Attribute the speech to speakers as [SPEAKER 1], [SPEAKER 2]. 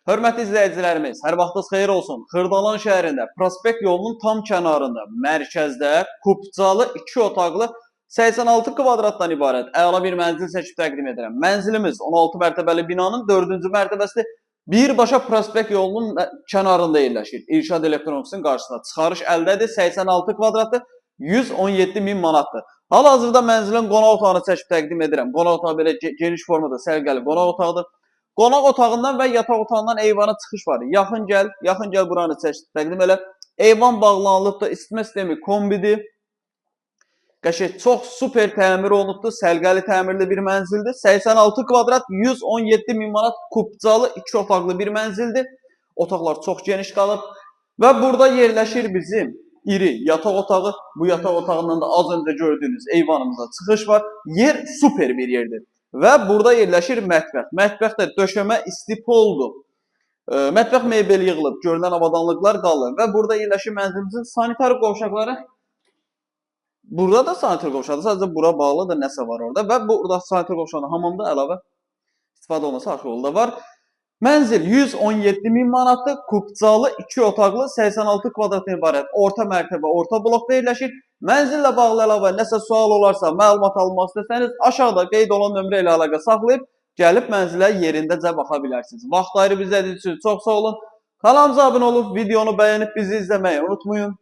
[SPEAKER 1] Hörmətli izləyicilərimiz, hər vaxtınız xeyir olsun. Xırdalan şəhərində, Prospekt yolunun tam kənarında, mərkəzdə, kubcalı 2 otaqlı 86 kvadratdan ibarət əla bir mənzil seçib təqdim edirəm. Mənzilimiz 16 mərtəbəli binanın 4-cü mərtəbəsi birbaşa Prospekt yolunun kənarında yerləşir. İrşad Elektroniksin qarşısında. Çıxarış əldədir, 86 kvadratı 117 min manatdır. Hal-hazırda mənzilin qonaq otağını seçib təqdim edirəm. Qonaq otağı belə geniş formada səliqəli qonaq otağıdır. Qonaq otağından və yataq otağından eyvana çıxış var. Yaxın gəl buranı təqdim elə. Eyvan bağlanılıbdır, isitmə sistemi kombidir. Qəşəng, çox super təmir olunubdur, səliqəli təmirli bir mənzildir. 86 kvadrat, 117 min manat kubcalı 2 otaqlı bir mənzildir. Otaqlar çox geniş qalıb və burada yerləşir bizim iri yataq otağı. Bu yataq otağından da az öncə gördüyünüz eyvanımıza çıxış var. Yer super bir yerdir. Və burada yerləşir mətbəx. Mətbəxdə döşəmə istipoldur. Mətbəx mebeli yığılıb, görünən avadanlıqlar qalır və burada yerləşir mənzilimizin sanitar qovşaqları. Burada da sanitar qovşağı, sadəcə bura bağlıdır, nəsə var orada və burada sanitar qovşağında hamamda əlavə istifadə olunması arxa yolda var. Mənzil 117 min manatdır, kubcalı 2 otaqlı 86 kvadratdan ibarət orta mərtəbə, orta blokda yerləşir. Mənzillə bağlı əlavə nəsə sual olarsa, məlumat almaq istəsəniz, aşağıda qeyd olan nömrə ilə əlaqə saxlayıb, gəlib mənzilə yerindəcə baxa bilərsiniz. Vaxt ayırıb izlədiyiniz üçün çox sağ olun. Kanalımıza abunə olub, videonu bəyənib bizi izləməyi unutmayın.